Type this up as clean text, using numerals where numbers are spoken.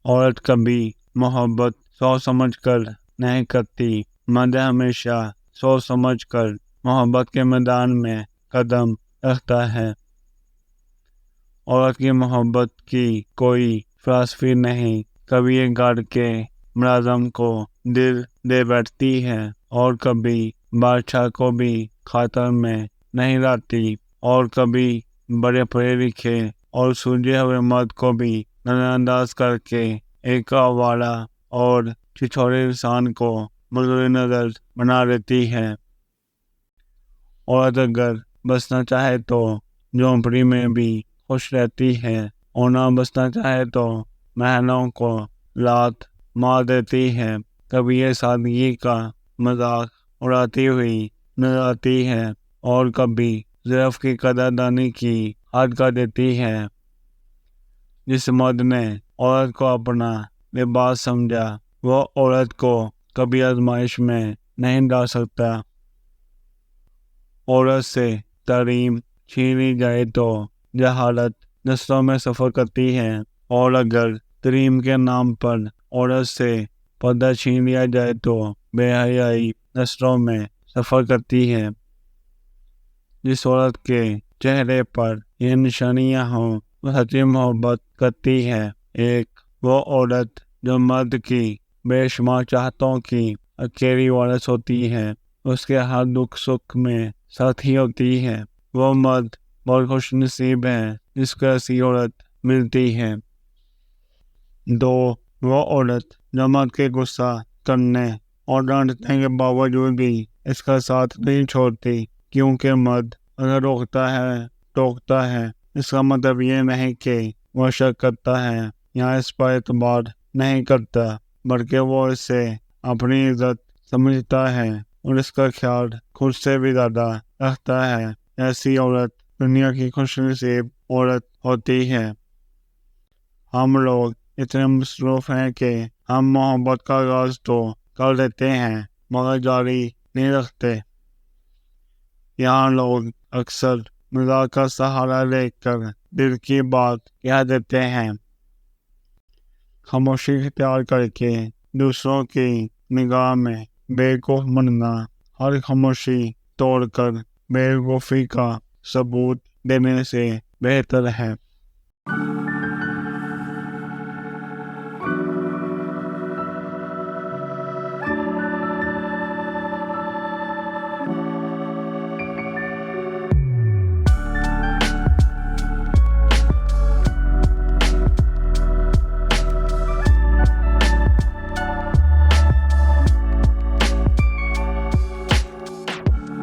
औरत कभी मोहब्बत सोच समझ कर नहीं करती, मर्द हमेशा सोच समझ कर मोहब्बत के मैदान में कदम रखता है। औरत की मोहब्बत की कोई फिलॉसफी नहीं, कभी एक गार्ड के मुलाजम को दिल दे बैठती है और कभी बादशाह को भी खातर में नहीं लाती, और कभी बड़े पढ़े लिखे और सूझे हुए मर्द को भी नजरअंदाज करके एक आवारा और छिछोरे इंसान को मजदूर नजर बना देती है। औरत अगर बसना चाहे तो झोंपड़ी में भी खुश रहती है, और ना बसना चाहे तो महलों को लात मार देती है। कभी ये सादगी का मजाक उड़ाती हुई नजर आती है और कभी ज़रफ़ की कदरदानी की हद कर देती है। जिस मर्द ने औरत को अपना लिबास समझा, वो औरत को कभी आजमाइश में नहीं डाल सकता। औरत से तालीम छीन ली जाए तो जहालत नस्लों में सफ़र करती है, और अगर तालीम के नाम पर औरत से पर्दा छीन लिया जाए तो बेहयाई नस्लों में सफ़र करती है। जिस औरत के चेहरे पर ये निशानियां हों, वो सच्ची मोहब्बत करती है। एक वो औरत जो मर्द की बेशुमार चाहतों की अकेली वारिस होती है, उसके हर दुख सुख में साथी होती है। वो मर्द बहुत खुश नसीब है जिसको ऐसी औरत मिलती है। दो वो औरत जो मर्द के गुस्सा करने और डांटने के बावजूद भी इसका साथ नहीं छोड़ती, क्योंकि मर्द अगर टोकता है, इसका मतलब ये नहीं कि वह शक करता है या इस पर एतबार नहीं करता, बल्कि वो इसे अपनी इज्जत समझता है और इसका ख्याल खुद से भी ज़्यादा रखता है। ऐसी औरत दुनिया की खुशनसीब औरत होती है। हम लोग इतने मसरूफ हैं कि हम मोहब्बत का आगाज तो कर देते हैं मगर जारी नहीं रखते। यहाँ लोग अक्सर मजाक का सहारा लेकर दिल की बात कह देते हैं, खामोशी इख्तियार करके दूसरों की निगाह में बेवकूफ बनना हर खामोशी तोड़कर बेवकूफ़ी का सबूत देने से बेहतर है।